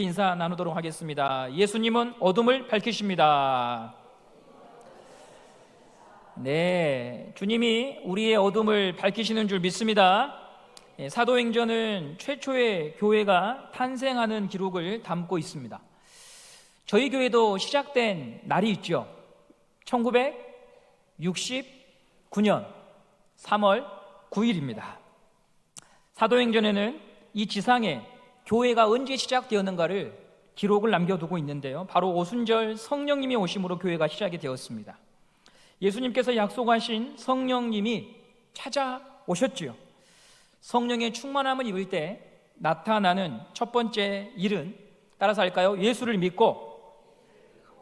인사 나누도록 하겠습니다. 예수님은 어둠을 밝히십니다. 네, 주님이 우리의 어둠을 밝히시는 줄 믿습니다. 사도행전은 최초의 교회가 탄생하는 기록을 담고 있습니다. 저희 교회도 시작된 날이 있죠. 1969년 3월 9일입니다. 사도행전에는 이 지상에 교회가 언제 시작되었는가를 기록을 남겨두고 있는데요, 바로 오순절 성령님이 오심으로 교회가 시작이 되었습니다. 예수님께서 약속하신 성령님이 찾아오셨지요. 성령의 충만함을 입을 때 나타나는 첫 번째 일은, 따라서 할까요? 예수를 믿고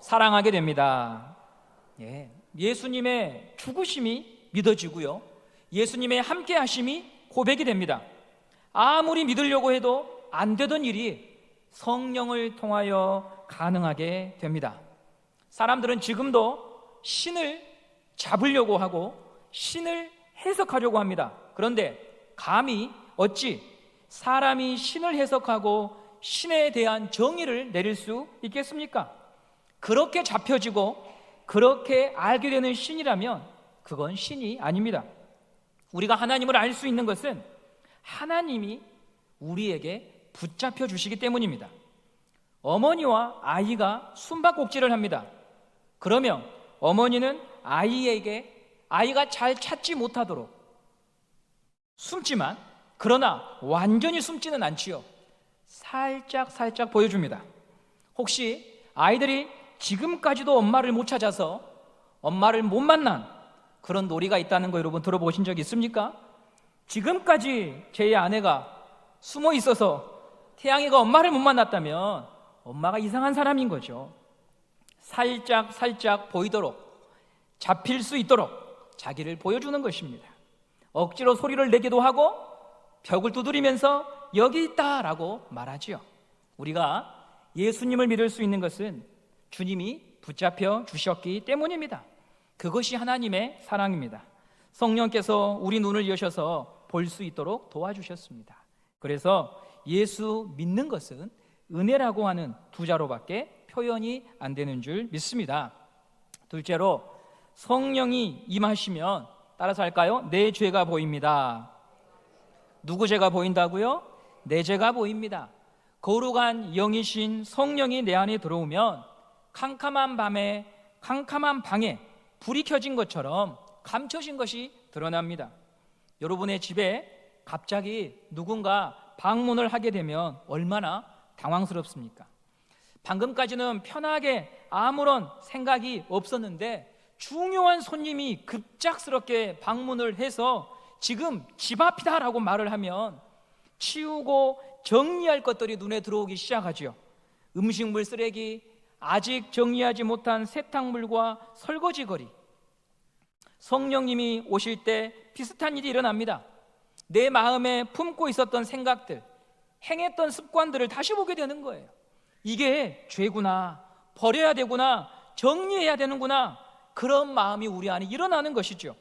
사랑하게 됩니다. 예수님의 죽으심이 믿어지고요, 예수님의 함께 하심이 고백이 됩니다. 아무리 믿으려고 해도 안 되던 일이 성령을 통하여 가능하게 됩니다. 사람들은 지금도 신을 잡으려고 하고 신을 해석하려고 합니다. 그런데 감히 어찌 사람이 신을 해석하고 신에 대한 정의를 내릴 수 있겠습니까? 그렇게 잡혀지고 그렇게 알게 되는 신이라면 그건 신이 아닙니다. 우리가 하나님을 알 수 있는 것은 하나님이 우리에게 붙잡혀 주시기 때문입니다. 어머니와 아이가 숨바꼭질을 합니다. 그러면 어머니는 아이가 잘 찾지 못하도록 숨지만, 그러나 완전히 숨지는 않지요. 살짝 보여줍니다. 혹시 아이들이 지금까지도 엄마를 못 찾아서 엄마를 못 만난 그런 놀이가 있다는 거 여러분 들어보신 적 있습니까? 지금까지 제 아내가 숨어 있어서 태양이가 엄마를 못 만났다면 엄마가 이상한 사람인 거죠. 살짝 보이도록, 잡힐 수 있도록 자기를 보여주는 것입니다. 억지로 소리를 내기도 하고 벽을 두드리면서 여기 있다라고 말하지요. 우리가 예수님을 믿을 수 있는 것은 주님이 붙잡혀 주셨기 때문입니다. 그것이 하나님의 사랑입니다. 성령께서 우리 눈을 여셔서 볼 수 있도록 도와주셨습니다. 그래서 예수 믿는 것은 은혜라고 하는 두 자로밖에 표현이 안 되는 줄 믿습니다. 둘째로, 성령이 임하시면, 따라서 할까요? 내 죄가 보입니다. 누구 죄가 보인다고요? 내 죄가 보입니다. 거룩한 영이신 성령이 내 안에 들어오면 캄캄한 밤에, 캄캄한 방에 불이 켜진 것처럼 감춰진 것이 드러납니다. 여러분의 집에 갑자기 누군가 방문을 하게 되면 얼마나 당황스럽습니까? 방금까지는 편하게 아무런 생각이 없었는데 중요한 손님이 급작스럽게 방문을 해서 지금 집 앞이다라고 말을 하면 치우고 정리할 것들이 눈에 들어오기 시작하죠. 음식물 쓰레기, 아직 정리하지 못한 세탁물과 설거지 거리. 성령님이 오실 때 비슷한 일이 일어납니다. 내 마음에 품고 있었던 생각들, 행했던 습관들을 다시 보게 되는 거예요. 이게 죄구나, 버려야 되구나, 정리해야 되는구나, 그런 마음이 우리 안에 일어나는 것이죠.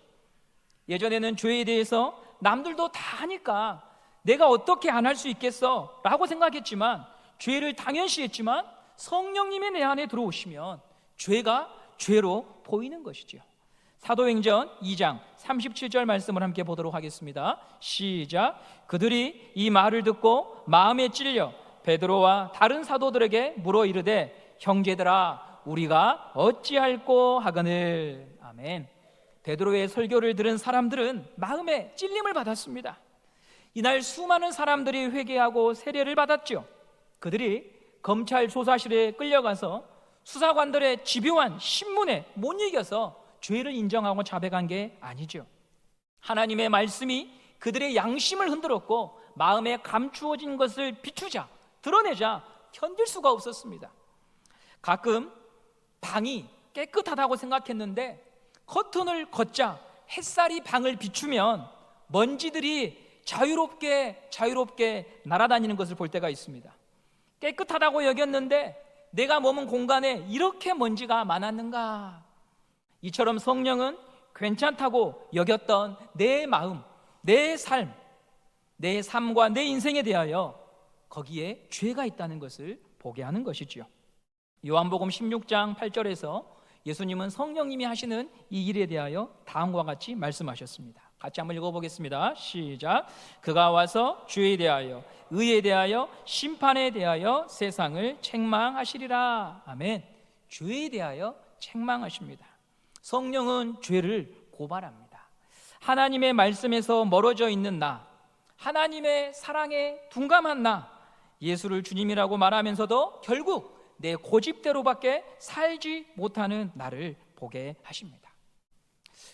예전에는 죄에 대해서 남들도 다 하니까 내가 어떻게 안 할 수 있겠어 라고 생각했지만, 죄를 당연시했지만 성령님이 내 안에 들어오시면 죄가 죄로 보이는 것이죠. 사도행전 2장 37절 말씀을 함께 보도록 하겠습니다. 시작. 그들이 이 말을 듣고 마음에 찔려 베드로와 다른 사도들에게 물어 이르되, 형제들아, 우리가 어찌할꼬 하거늘. 아멘. 베드로의 설교를 들은 사람들은 마음에 찔림을 받았습니다. 이날 수많은 사람들이 회개하고 세례를 받았죠. 그들이 검찰 조사실에 끌려가서 수사관들의 집요한 신문에 못 이겨서 죄를 인정하고 자백한 게 아니죠. 하나님의 말씀이 그들의 양심을 흔들었고 마음에 감추어진 것을 비추자, 드러내자 견딜 수가 없었습니다. 가끔 방이 깨끗하다고 생각했는데 커튼을 걷자 햇살이 방을 비추면 먼지들이 자유롭게 날아다니는 것을 볼 때가 있습니다. 깨끗하다고 여겼는데 내가 머문 공간에 이렇게 먼지가 많았는가? 이처럼 성령은 괜찮다고 여겼던 내 마음, 내 삶과 내 인생에 대하여 거기에 죄가 있다는 것을 보게 하는 것이지요. 요한복음 16장 8절에서 예수님은 성령님이 하시는 이 일에 대하여 다음과 같이 말씀하셨습니다. 같이 한번 읽어보겠습니다. 시작. 그가 와서 죄에 대하여, 의에 대하여, 심판에 대하여 세상을 책망하시리라. 아멘. 죄에 대하여 책망하십니다. 성령은 죄를 고발합니다. 하나님의 말씀에서 멀어져 있는 나, 하나님의 사랑에 둔감한 나, 예수를 주님이라고 말하면서도 결국 내 고집대로밖에 살지 못하는 나를 보게 하십니다.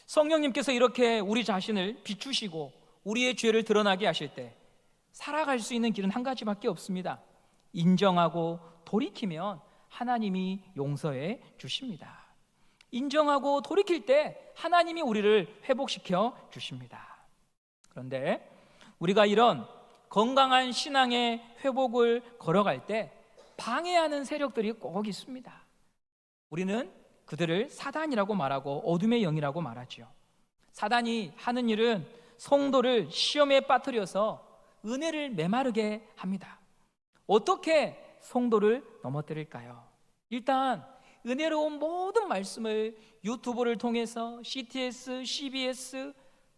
성령님께서 이렇게 우리 자신을 비추시고 우리의 죄를 드러나게 하실 때 살아갈 수 있는 길은 한 가지밖에 없습니다. 인정하고 돌이키면 하나님이 용서해 주십니다. 인정하고 돌이킬 때 하나님이 우리를 회복시켜 주십니다. 그런데 우리가 이런 건강한 신앙의 회복을 걸어갈 때 방해하는 세력들이 꼭 있습니다. 우리는 그들을 사단이라고 말하고 어둠의 영이라고 말하죠. 사단이 하는 일은 성도를 시험에 빠뜨려서 은혜를 메마르게 합니다. 어떻게 성도를 넘어뜨릴까요? 일단 은혜로운 모든 말씀을 유튜브를 통해서 CTS, CBS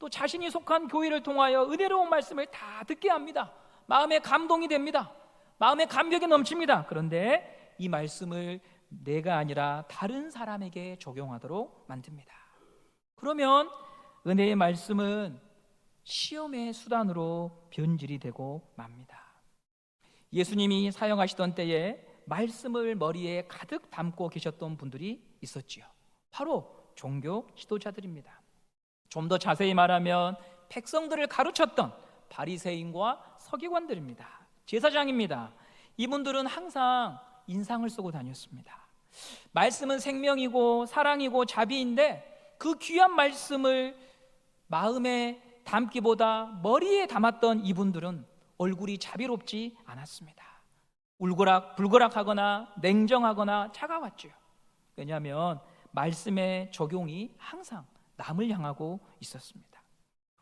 또 자신이 속한 교회를 통하여 은혜로운 말씀을 다 듣게 합니다. 마음에 감동이 됩니다. 마음에 감격이 넘칩니다. 그런데 이 말씀을 내가 아니라 다른 사람에게 적용하도록 만듭니다. 그러면 은혜의 말씀은 시험의 수단으로 변질이 되고 맙니다. 예수님이 사역하시던 때에 말씀을 머리에 가득 담고 계셨던 분들이 있었지요. 바로 종교 지도자들입니다. 좀 더 자세히 말하면 백성들을 가르쳤던 바리새인과 서기관들입니다. 제사장입니다. 이분들은 항상 인상을 쓰고 다녔습니다. 말씀은 생명이고 사랑이고 자비인데 그 귀한 말씀을 마음에 담기보다 머리에 담았던 이분들은 얼굴이 자비롭지 않았습니다. 울거락불거락하거나 냉정하거나 차가웠죠. 왜냐하면 말씀의 적용이 항상 남을 향하고 있었습니다.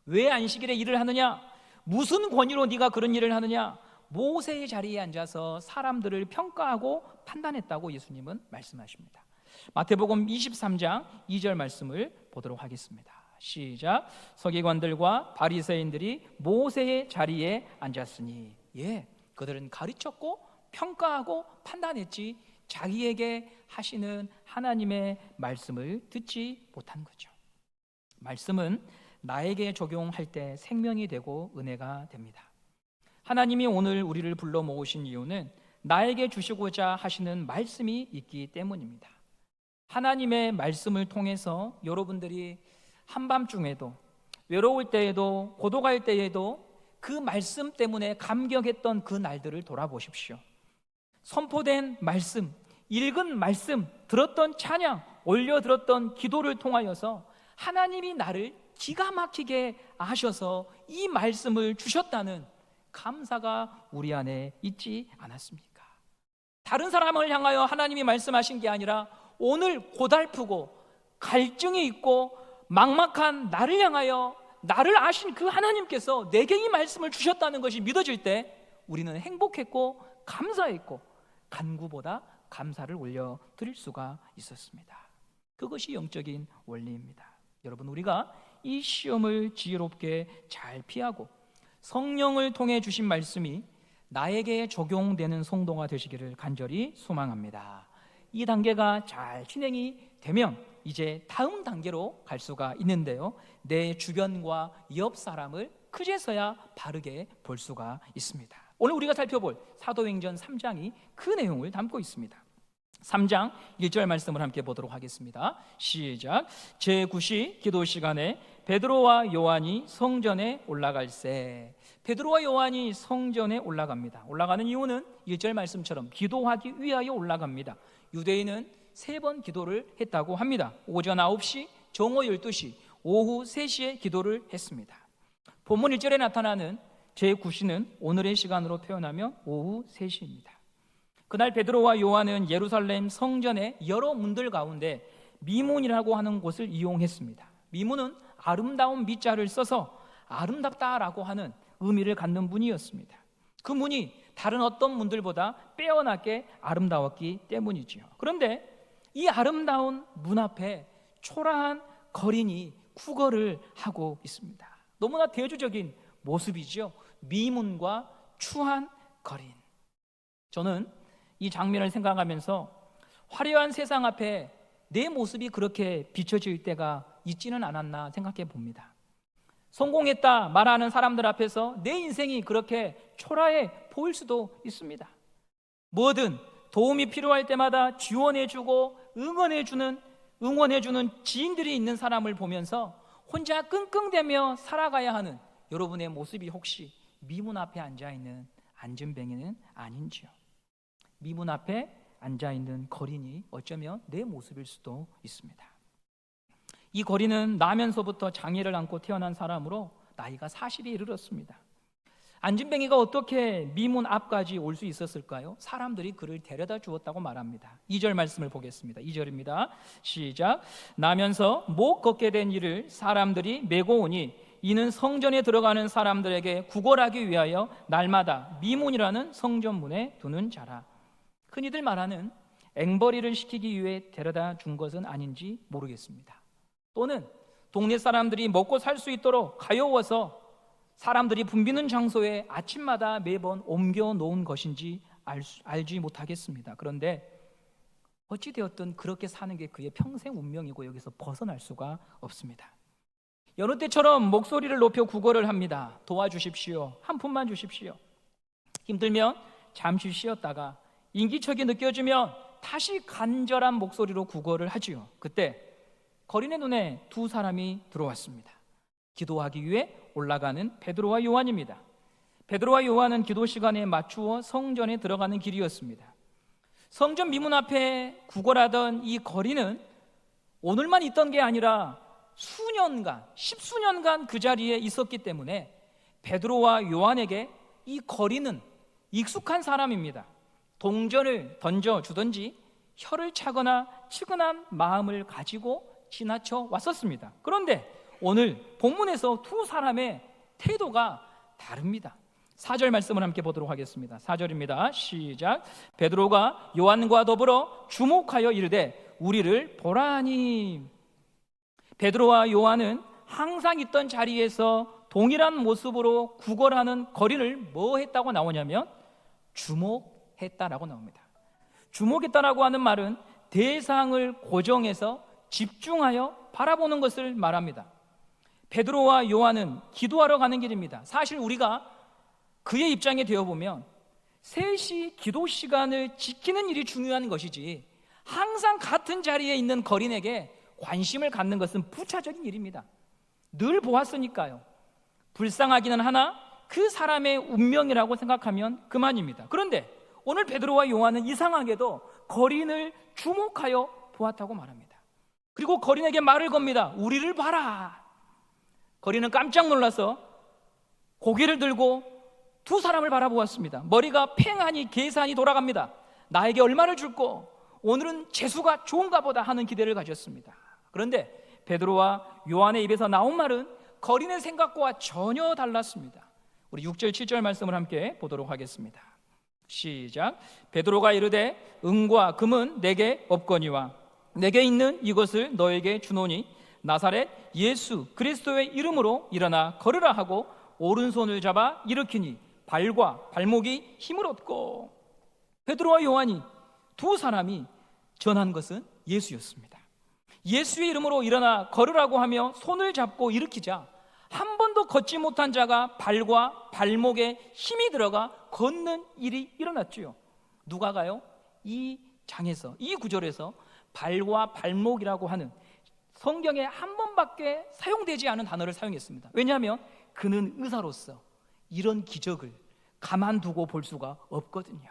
왜 안식일에 일을 하느냐? 무슨 권위로 네가 그런 일을 하느냐? 모세의 자리에 앉아서 사람들을 평가하고 판단했다고 예수님은 말씀하십니다. 마태복음 23장 2절 말씀을 보도록 하겠습니다. 시작. 서기관들과 바리새인들이 모세의 자리에 앉았으니, 그들은 가르쳤고 평가하고 판단했지 자기에게 하시는 하나님의 말씀을 듣지 못한 거죠. 말씀은 나에게 적용할 때 생명이 되고 은혜가 됩니다. 하나님이 오늘 우리를 불러 모으신 이유는 나에게 주시고자 하시는 말씀이 있기 때문입니다. 하나님의 말씀을 통해서 여러분들이 한밤중에도 외로울 때에도 고독할 때에도 그 말씀 때문에 감격했던 그 날들을 돌아보십시오. 선포된 말씀, 읽은 말씀, 들었던 찬양, 올려들었던 기도를 통하여서 하나님이 나를 기가 막히게 아셔서 이 말씀을 주셨다는 감사가 우리 안에 있지 않았습니까? 다른 사람을 향하여 하나님이 말씀하신 게 아니라 오늘 고달프고 갈증이 있고 막막한 나를 향하여 나를 아신 그 하나님께서 내게 이 말씀을 주셨다는 것이 믿어질 때 우리는 행복했고 감사했고 간구보다 감사를 올려드릴 수가 있었습니다. 그것이 영적인 원리입니다. 여러분, 우리가 이 시험을 지혜롭게 잘 피하고 성령을 통해 주신 말씀이 나에게 적용되는 성도가 되시기를 간절히 소망합니다. 이 단계가 잘 진행이 되면 이제 다음 단계로 갈 수가 있는데요, 내 주변과 옆 사람을 그제서야 바르게 볼 수가 있습니다. 오늘 우리가 살펴볼 사도행전 3장이 그 내용을 담고 있습니다. 3장 1절 말씀을 함께 보도록 하겠습니다. 시작. 제9시 기도 시간에 베드로와 요한이 성전에 올라갈새. 베드로와 요한이 성전에 올라갑니다. 올라가는 이유는 1절 말씀처럼 기도하기 위하여 올라갑니다. 유대인은 3번 기도를 했다고 합니다. 오전 9시, 정오 12시, 오후 3시에 기도를 했습니다. 본문 1절에 나타나는 제9시는 오늘의 시간으로 표현하면 오후 3시입니다. 그날 베드로와 요한은 예루살렘 성전의 여러 문들 가운데 미문이라고 하는 곳을 이용했습니다. 미문은 아름다운 미자를 써서 아름답다라고 하는 의미를 갖는 문이었습니다. 그 문이 다른 어떤 문들보다 빼어나게 아름다웠기 때문이지요. 그런데 이 아름다운 문 앞에 초라한 거린이 구걸을 하고 있습니다. 너무나 대조적인 모습이죠. 미문과 추한 거린. 저는 이 장면을 생각하면서 화려한 세상 앞에 내 모습이 그렇게 비춰질 때가 있지는 않았나 생각해 봅니다. 성공했다 말하는 사람들 앞에서 내 인생이 그렇게 초라해 보일 수도 있습니다. 뭐든 도움이 필요할 때마다 지원해주고 응원해주는 지인들이 있는 사람을 보면서 혼자 끙끙대며 살아가야 하는 여러분의 모습이 혹시 미문 앞에 앉아있는 안진뱅이는 아닌지요? 미문 앞에 앉아있는 거린이 어쩌면 내 모습일 수도 있습니다. 이 거린은 나면서부터 장애를 안고 태어난 사람으로 나이가 40에 이르렀습니다. 안진뱅이가 어떻게 미문 앞까지 올 수 있었을까요? 사람들이 그를 데려다 주었다고 말합니다. 2절 말씀을 보겠습니다. 2절입니다. 시작. 나면서 못 걷게 된 이를 사람들이 메고 오니 이는 성전에 들어가는 사람들에게 구걸하기 위하여 날마다 미문이라는 성전문에 두는 자라. 흔히들 말하는 앵벌이를 시키기 위해 데려다 준 것은 아닌지 모르겠습니다. 또는 동네 사람들이 먹고 살 수 있도록 가여워서 사람들이 붐비는 장소에 아침마다 매번 옮겨 놓은 것인지 알지 못하겠습니다. 그런데 어찌되었든 그렇게 사는 게 그의 평생 운명이고 여기서 벗어날 수가 없습니다. 여느 때처럼 목소리를 높여 구걸을 합니다. 도와주십시오. 한 푼만 주십시오. 힘들면 잠시 쉬었다가 인기척이 느껴지면 다시 간절한 목소리로 구걸을 하지요. 그때 거린의 눈에 두 사람이 들어왔습니다. 기도하기 위해 올라가는 베드로와 요한입니다. 베드로와 요한은 기도 시간에 맞추어 성전에 들어가는 길이었습니다. 성전 미문 앞에 구걸하던 이 거린은 오늘만 있던 게 아니라 수년간, 10수년간 그 자리에 있었기 때문에 베드로와 요한에게 이 거린은 익숙한 사람입니다. 동전을 던져주든지 혀를 차거나 측은한 마음을 가지고 지나쳐 왔었습니다. 그런데 오늘 본문에서 두 사람의 태도가 다릅니다. 4절 말씀을 함께 보도록 하겠습니다. 4절입니다. 시작. 베드로가 요한과 더불어 주목하여 이르되 우리를 보라니. 베드로와 요한은 항상 있던 자리에서 동일한 모습으로 구걸하는 거린을 뭐 했다고 나오냐면 주목했다라고 나옵니다. 주목했다라고 하는 말은 대상을 고정해서 집중하여 바라보는 것을 말합니다. 베드로와 요한은 기도하러 가는 길입니다. 사실 우리가 그의 입장에 되어보면 3시 기도 시간을 지키는 일이 중요한 것이지 항상 같은 자리에 있는 거린에게 관심을 갖는 것은 부차적인 일입니다. 늘 보았으니까요. 불쌍하기는 하나 그 사람의 운명이라고 생각하면 그만입니다. 그런데 오늘 베드로와 요한은 이상하게도 거린을 주목하여 보았다고 말합니다. 그리고 거린에게 말을 겁니다. 우리를 봐라. 거린은 깜짝 놀라서 고개를 들고 두 사람을 바라보았습니다. 머리가 팽하니 계산이 돌아갑니다. 나에게 얼마를 줄꼬? 오늘은 재수가 좋은가 보다 하는 기대를 가졌습니다. 그런데 베드로와 요한의 입에서 나온 말은 거린의 생각과 전혀 달랐습니다. 우리 6절 7절 말씀을 함께 보도록 하겠습니다. 시작. 베드로가 이르되 은과 금은 내게 없거니와 내게 있는 이것을 너에게 주노니 나사렛 예수 그리스도의 이름으로 일어나 걸으라 하고 오른손을 잡아 일으키니 발과 발목이 힘을 얻고. 베드로와 요한이 두 사람이 전한 것은 예수였습니다. 예수의 이름으로 일어나 걸으라고 하며 손을 잡고 일으키자 한 번도 걷지 못한 자가 발과 발목에 힘이 들어가 걷는 일이 일어났지요. 누가가요? 이 장에서, 이 구절에서 발과 발목이라고 하는 성경에 한 번밖에 사용되지 않은 단어를 사용했습니다. 왜냐하면 그는 의사로서 이런 기적을 가만두고 볼 수가 없거든요.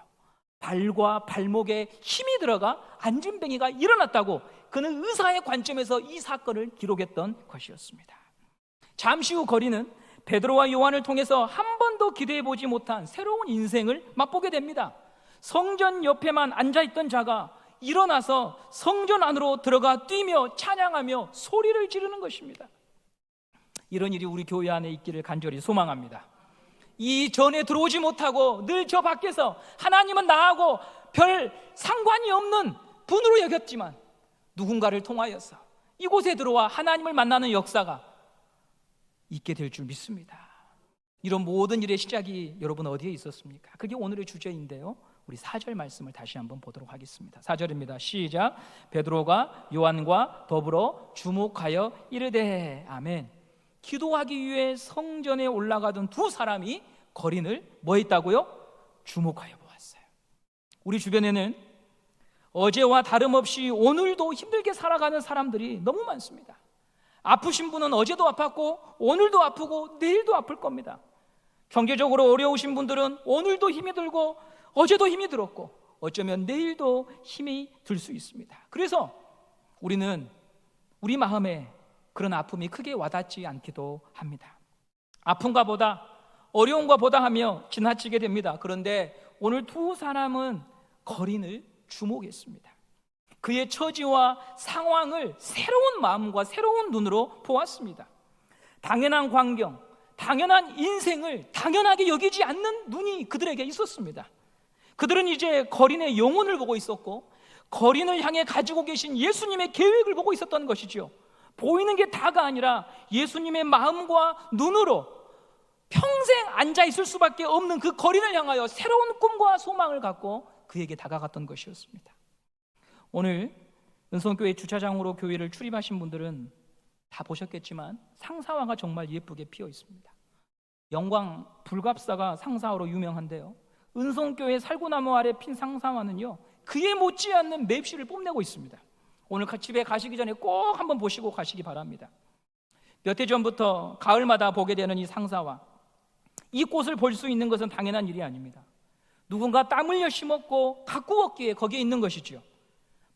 발과 발목에 힘이 들어가 안진뱅이가 일어났다고 그는 의사의 관점에서 이 사건을 기록했던 것이었습니다. 잠시 후 거린은 베드로와 요한을 통해서 한 번도 기대해보지 못한 새로운 인생을 맛보게 됩니다. 성전 옆에만 앉아있던 자가 일어나서 성전 안으로 들어가 뛰며 찬양하며 소리를 지르는 것입니다. 이런 일이 우리 교회 안에 있기를 간절히 소망합니다. 이 전에 들어오지 못하고 늘 저 밖에서 하나님은 나하고 별 상관이 없는 분으로 여겼지만 누군가를 통하여서 이곳에 들어와 하나님을 만나는 역사가 있게 될 줄 믿습니다. 이런 모든 일의 시작이 여러분 어디에 있었습니까? 그게 오늘의 주제인데요, 우리 4절 말씀을 다시 한번 보도록 하겠습니다. 4절입니다. 시작. 베드로가 요한과 더불어 주목하여 이르되. 아멘. 기도하기 위해 성전에 올라가던 두 사람이 거린을 뭐 했다고요? 주목하여 보았어요. 우리 주변에는 어제와 다름없이 오늘도 힘들게 살아가는 사람들이 너무 많습니다. 아프신 분은 어제도 아팠고 오늘도 아프고 내일도 아플 겁니다. 경제적으로 어려우신 분들은 오늘도 힘이 들고 어제도 힘이 들었고 어쩌면 내일도 힘이 들 수 있습니다. 그래서 우리는 우리 마음에 그런 아픔이 크게 와닿지 않기도 합니다. 아픈가 보다, 어려운가 보다 하며 지나치게 됩니다. 그런데 오늘 두 사람은 거린을 주목했습니다. 그의 처지와 상황을 새로운 마음과 새로운 눈으로 보았습니다. 당연한 광경, 당연한 인생을 당연하게 여기지 않는 눈이 그들에게 있었습니다. 그들은 이제 거린의 영혼을 보고 있었고 거린을 향해 가지고 계신 예수님의 계획을 보고 있었던 것이죠. 보이는 게 다가 아니라 예수님의 마음과 눈으로 평생 앉아 있을 수밖에 없는 그 거린을 향하여 새로운 꿈과 소망을 갖고 그에게 다가갔던 것이었습니다. 오늘 은성교회 주차장으로 교회를 출입하신 분들은 다 보셨겠지만 상사화가 정말 예쁘게 피어 있습니다. 영광 불갑사가 상사화로 유명한데요, 은성교회 살구나무 아래 핀 상사화는요 그에 못지않는 맵시를 뽐내고 있습니다. 오늘 집에 가시기 전에 꼭 한번 보시고 가시기 바랍니다. 몇 해 전부터 가을마다 보게 되는 이 상사화, 이 꽃을 볼 수 있는 것은 당연한 일이 아닙니다. 누군가 땀 흘려 심었고 가꾸었기에 거기에 있는 것이죠.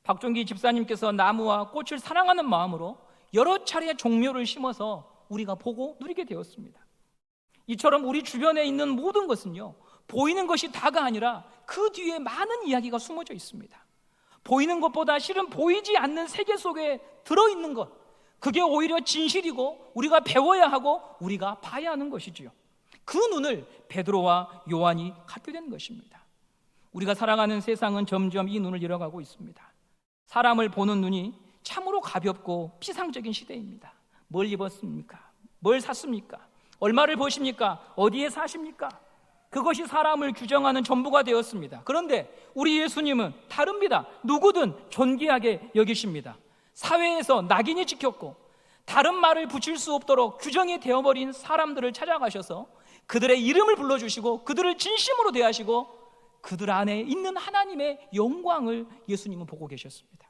박종기 집사님께서 나무와 꽃을 사랑하는 마음으로 여러 차례 종묘를 심어서 우리가 보고 누리게 되었습니다. 이처럼 우리 주변에 있는 모든 것은요 보이는 것이 다가 아니라 그 뒤에 많은 이야기가 숨어져 있습니다. 보이는 것보다 실은 보이지 않는 세계 속에 들어있는 것, 그게 오히려 진실이고 우리가 배워야 하고 우리가 봐야 하는 것이지요. 그 눈을 베드로와 요한이 갖게 된 것입니다. 우리가 살아가는 세상은 점점 이 눈을 잃어가고 있습니다. 사람을 보는 눈이 참으로 가볍고 피상적인 시대입니다. 뭘 입었습니까? 뭘 샀습니까? 얼마를 버십니까? 어디에 사십니까? 그것이 사람을 규정하는 전부가 되었습니다. 그런데 우리 예수님은 다릅니다. 누구든 존귀하게 여기십니다. 사회에서 낙인이 찍혔고 다른 말을 붙일 수 없도록 규정이 되어버린 사람들을 찾아가셔서 그들의 이름을 불러주시고 그들을 진심으로 대하시고 그들 안에 있는 하나님의 영광을 예수님은 보고 계셨습니다.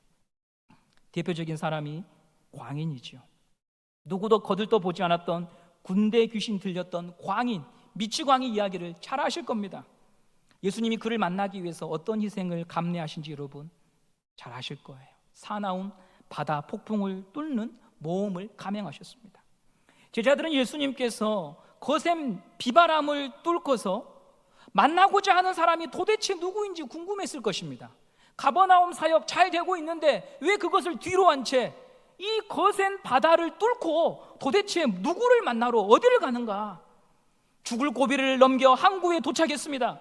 대표적인 사람이 광인이죠. 누구도 거들떠 보지 않았던 군대 귀신 들렸던 광인, 미치광이 이야기를 잘 아실 겁니다. 예수님이 그를 만나기 위해서 어떤 희생을 감내하신지 여러분 잘 아실 거예요. 사나운 바다 폭풍을 뚫는 모험을 감행하셨습니다. 제자들은 예수님께서 거센 비바람을 뚫고서 만나고자 하는 사람이 도대체 누구인지 궁금했을 것입니다. 가버나움 사역 잘 되고 있는데 왜 그것을 뒤로 한 채 이 거센 바다를 뚫고 도대체 누구를 만나러 어디를 가는가? 죽을 고비를 넘겨 항구에 도착했습니다.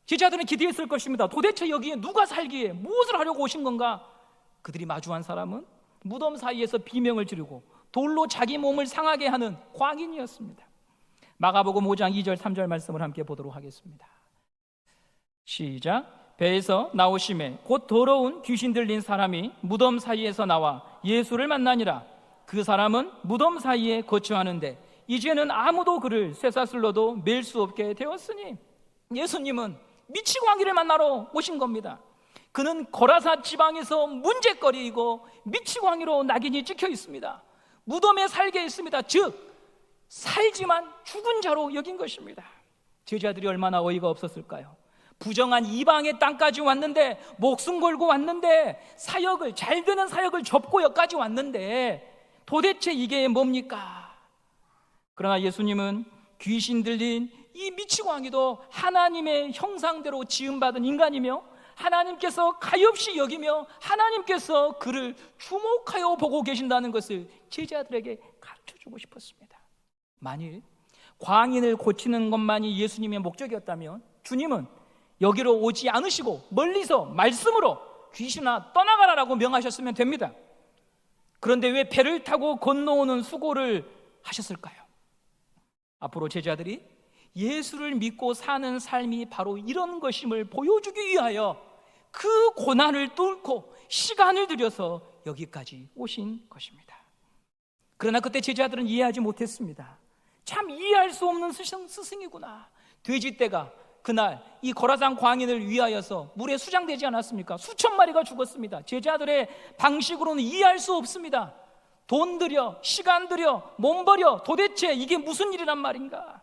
제자들은 기대했을 것입니다. 도대체 여기에 누가 살기에 무엇을 하려고 오신 건가? 그들이 마주한 사람은 무덤 사이에서 비명을 지르고 돌로 자기 몸을 상하게 하는 광인이었습니다. 마가복음 5장 2절 3절 말씀을 함께 보도록 하겠습니다. 시작. 배에서 나오심에 곧 더러운 귀신 들린 사람이 무덤 사이에서 나와 예수를 만나니라. 그 사람은 무덤 사이에 거처하는데 이제는 아무도 그를 쇠사슬로도 맬 수 없게 되었으니, 예수님은 미치광이를 만나러 오신 겁니다. 그는 거라사 지방에서 문제거리이고 미치광이로 낙인이 찍혀 있습니다. 무덤에 살게 있습니다. 즉 살지만 죽은 자로 여긴 것입니다. 제자들이 얼마나 어이가 없었을까요? 부정한 이방의 땅까지 왔는데, 목숨 걸고 왔는데, 사역을, 잘 되는 사역을 접고 여기까지 왔는데 도대체 이게 뭡니까? 그러나 예수님은 귀신 들린 이 미치광이도 하나님의 형상대로 지음받은 인간이며 하나님께서 가엾이 여기며 하나님께서 그를 주목하여 보고 계신다는 것을 제자들에게 가르쳐주고 싶었습니다. 만일 광인을 고치는 것만이 예수님의 목적이었다면 주님은 여기로 오지 않으시고 멀리서 말씀으로 귀신아 떠나가라라고 명하셨으면 됩니다. 그런데 왜 배를 타고 건너오는 수고를 하셨을까요? 앞으로 제자들이 예수를 믿고 사는 삶이 바로 이런 것임을 보여주기 위하여 그 고난을 뚫고 시간을 들여서 여기까지 오신 것입니다. 그러나 그때 제자들은 이해하지 못했습니다. 참 이해할 수 없는 스승이구나. 돼지떼가 그날 이 거라산 광인을 위하여서 물에 수장되지 않았습니까? 수천 마리가 죽었습니다. 제자들의 방식으로는 이해할 수 없습니다. 돈 들여, 시간 들여, 몸 버려, 도대체 이게 무슨 일이란 말인가?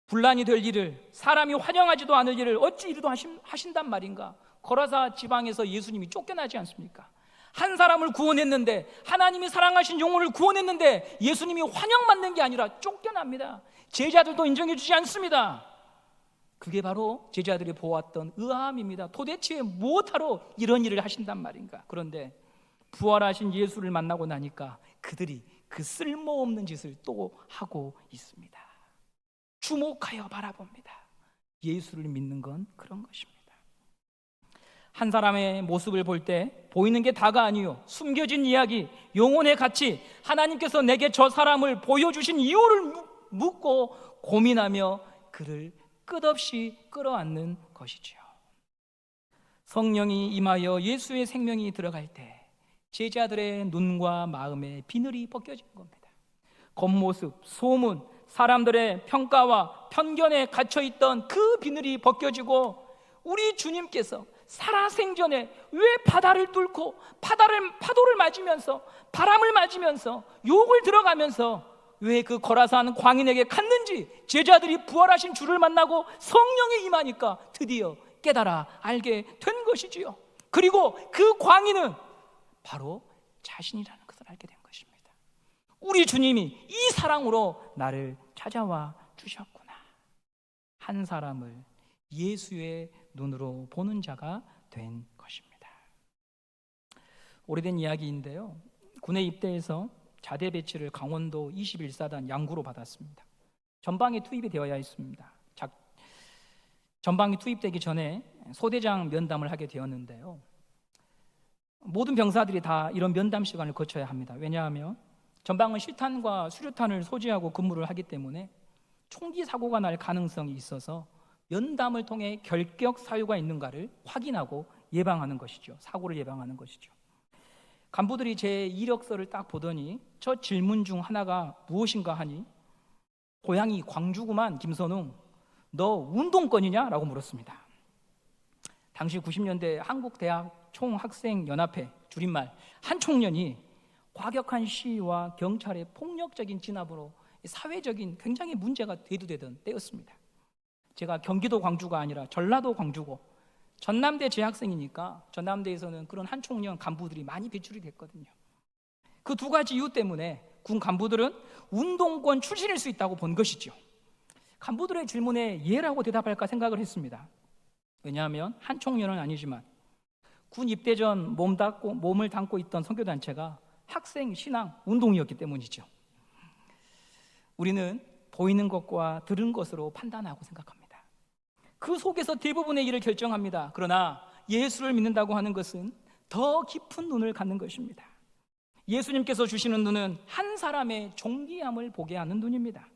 분란이 될 일을, 사람이 환영하지도 않을 일을 어찌 이리도 하신단 말인가? 거라사 지방에서 예수님이 쫓겨나지 않습니까? 한 사람을 구원했는데, 하나님이 사랑하신 영혼을 구원했는데 예수님이 환영받는 게 아니라 쫓겨납니다. 제자들도 인정해 주지 않습니다. 그게 바로 제자들이 보았던 의아함입니다. 도대체 무엇하러 이런 일을 하신단 말인가? 그런데 부활하신 예수를 만나고 나니까 그들이 그 쓸모없는 짓을 또 하고 있습니다. 주목하여 바라봅니다. 예수를 믿는 건 그런 것입니다. 한 사람의 모습을 볼 때 보이는 게 다가 아니요, 숨겨진 이야기, 영혼의 가치, 하나님께서 내게 저 사람을 보여주신 이유를 묻고 고민하며 그를 끝없이 끌어안는 것이지요. 성령이 임하여 예수의 생명이 들어갈 때 제자들의 눈과 마음의 비늘이 벗겨진 겁니다. 겉모습, 소문, 사람들의 평가와 편견에 갇혀있던 그 비늘이 벗겨지고 우리 주님께서 살아생전에 왜 바다를 뚫고 파도를 맞으면서 바람을 맞으면서 욕을 들어가면서 왜 그 거라산 광인에게 갔는지 제자들이 부활하신 주를 만나고 성령이 임하니까 드디어 깨달아 알게 된 것이지요. 그리고 그 광인은 바로 자신이라는 것을 알게 된 것입니다. 우리 주님이 이 사랑으로 나를 찾아와 주셨구나. 한 사람을 예수의 눈으로 보는 자가 된 것입니다. 오래된 이야기인데요, 군에 입대해서 자대 배치를 강원도 21사단 양구로 받았습니다. 전방에 투입이 되어야 했습니다. 전방이 투입되기 전에 소대장 면담을 하게 되었는데요, 모든 병사들이 다 이런 면담 시간을 거쳐야 합니다. 왜냐하면 전방은 실탄과 수류탄을 소지하고 근무를 하기 때문에 총기 사고가 날 가능성이 있어서 면담을 통해 결격 사유가 있는가를 확인하고 예방하는 것이죠. 사고를 예방하는 것이죠. 간부들이 제 이력서를 딱 보더니 첫 질문 중 하나가 무엇인가 하니 고향이 광주구만 김선웅, 너 운동권이냐? 라고 물었습니다. 당시 90년대 한국대학 총학생연합회 줄임말 한총련이 과격한 시위와 경찰의 폭력적인 진압으로 사회적인 굉장히 문제가 대두되던 때였습니다. 제가 경기도 광주가 아니라 전라도 광주고 전남대 재학생이니까 전남대에서는 그런 한총련 간부들이 많이 배출이 됐거든요. 그 두 가지 이유 때문에 군 간부들은 운동권 출신일 수 있다고 본 것이죠. 간부들의 질문에 예라고 대답할까 생각을 했습니다. 왜냐하면 한총련은 아니지만 군 입대 전 몸을 담고 있던 선교단체가 학생, 신앙, 운동이었기 때문이죠. 우리는 보이는 것과 들은 것으로 판단하고 생각합니다. 그 속에서 대부분의 일을 결정합니다. 그러나 예수를 믿는다고 하는 것은 더 깊은 눈을 갖는 것입니다. 예수님께서 주시는 눈은 한 사람의 존귀함을 보게 하는 눈입니다.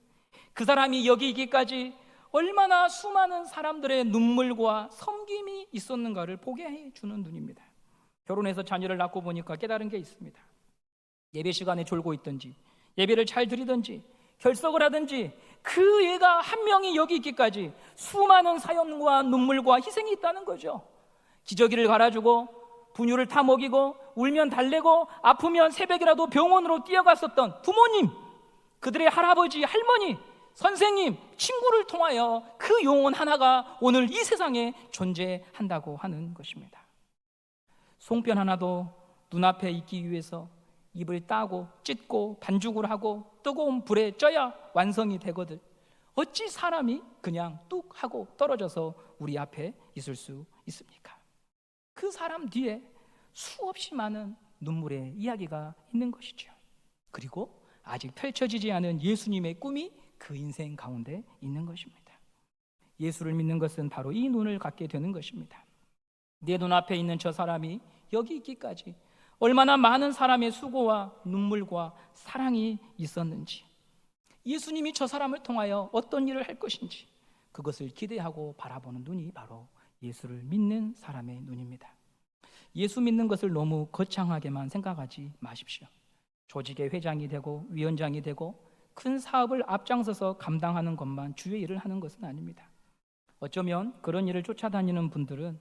그 사람이 여기 있기까지 얼마나 수많은 사람들의 눈물과 섬김이 있었는가를 보게 해주는 눈입니다. 결혼해서 자녀를 낳고 보니까 깨달은 게 있습니다. 예배 시간에 졸고 있든지 예배를 잘 드리든지 결석을 하든지 그 애가 한 명이 여기 있기까지 수많은 사연과 눈물과 희생이 있다는 거죠. 기저귀를 갈아주고 분유를 타 먹이고 울면 달래고 아프면 새벽이라도 병원으로 뛰어갔었던 부모님, 그들의 할아버지, 할머니, 선생님, 친구를 통하여 그 영혼 하나가 오늘 이 세상에 존재한다고 하는 것입니다. 송편 하나도 눈앞에 있기 위해서 입을 따고 찢고 반죽을 하고 뜨거운 불에 쪄야 완성이 되거든. 어찌 사람이 그냥 뚝 하고 떨어져서 우리 앞에 있을 수 있습니까? 그 사람 뒤에 수없이 많은 눈물의 이야기가 있는 것이죠. 그리고 아직 펼쳐지지 않은 예수님의 꿈이 그 인생 가운데 있는 것입니다. 예수를 믿는 것은 바로 이 눈을 갖게 되는 것입니다. 내 눈앞에 있는 저 사람이 여기 있기까지 얼마나 많은 사람의 수고와 눈물과 사랑이 있었는지, 예수님이 저 사람을 통하여 어떤 일을 할 것인지 그것을 기대하고 바라보는 눈이 바로 예수를 믿는 사람의 눈입니다. 예수 믿는 것을 너무 거창하게만 생각하지 마십시오. 조직의 회장이 되고 위원장이 되고 큰 사업을 앞장서서 감당하는 것만 주의 일을 하는 것은 아닙니다. 어쩌면 그런 일을 쫓아다니는 분들은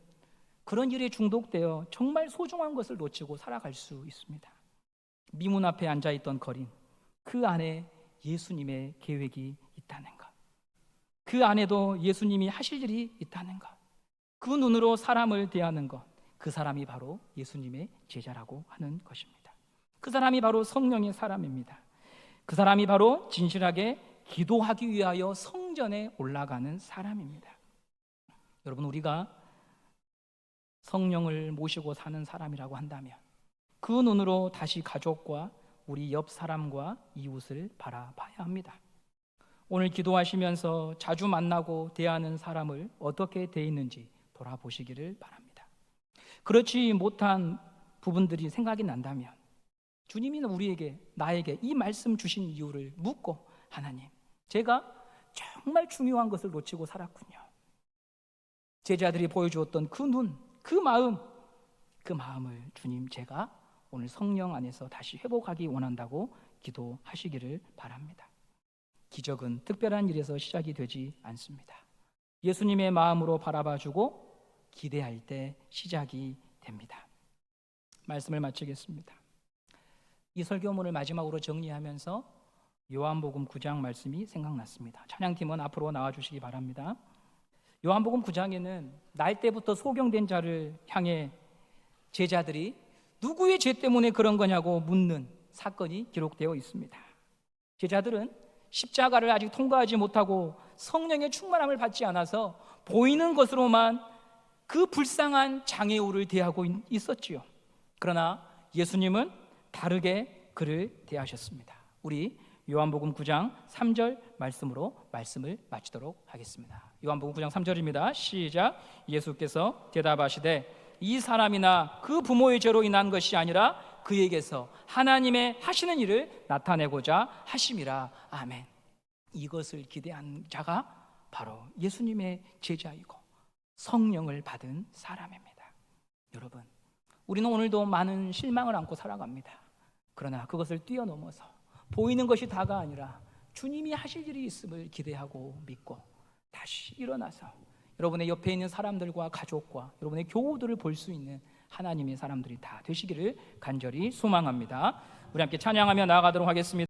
그런 일에 중독되어 정말 소중한 것을 놓치고 살아갈 수 있습니다. 미문 앞에 앉아있던 거린, 그 안에 예수님의 계획이 있다는 것, 그 안에도 예수님이 하실 일이 있다는 것, 그 눈으로 사람을 대하는 것, 그 사람이 바로 예수님의 제자라고 하는 것입니다. 그 사람이 바로 성령의 사람입니다. 그 사람이 바로 진실하게 기도하기 위하여 성전에 올라가는 사람입니다. 여러분, 우리가 성령을 모시고 사는 사람이라고 한다면 그 눈으로 다시 가족과 우리 옆 사람과 이웃을 바라봐야 합니다. 오늘 기도하시면서 자주 만나고 대하는 사람을 어떻게 대했는지 돌아보시기를 바랍니다. 그렇지 못한 부분들이 생각이 난다면 주님이 우리에게, 나에게 이 말씀 주신 이유를 묻고, 하나님, 제가 정말 중요한 것을 놓치고 살았군요. 제자들이 보여주었던 그 눈, 그 마음을 주님, 제가 오늘 성령 안에서 다시 회복하기 원한다고 기도하시기를 바랍니다. 기적은 특별한 일에서 시작이 되지 않습니다. 예수님의 마음으로 바라봐주고 기대할 때 시작이 됩니다. 말씀을 마치겠습니다. 이 설교문을 마지막으로 정리하면서 요한복음 9장 말씀이 생각났습니다. 찬양팀은 앞으로 나와주시기 바랍니다. 요한복음 9장에는 날 때부터 소경된 자를 향해 제자들이 누구의 죄 때문에 그런 거냐고 묻는 사건이 기록되어 있습니다. 제자들은 십자가를 아직 통과하지 못하고 성령의 충만함을 받지 않아서 보이는 것으로만 그 불쌍한 장애우를 대하고 있었지요. 그러나 예수님은 다르게 그를 대하셨습니다. 우리 요한복음 9장 3절 말씀으로 말씀을 마치도록 하겠습니다. 요한복음 9장 3절입니다. 시작. 예수께서 대답하시되 이 사람이나 그 부모의 죄로 인한 것이 아니라 그에게서 하나님의 하시는 일을 나타내고자 하심이라. 아멘. 이것을 기대한 자가 바로 예수님의 제자이고 성령을 받은 사람입니다. 여러분, 우리는 오늘도 많은 실망을 안고 살아갑니다. 그러나 그것을 뛰어넘어서 보이는 것이 다가 아니라 주님이 하실 일이 있음을 기대하고 믿고 다시 일어나서 여러분의 옆에 있는 사람들과 가족과 여러분의 교우들을 볼 수 있는 하나님의 사람들이 다 되시기를 간절히 소망합니다. 우리 함께 찬양하며 나아가도록 하겠습니다.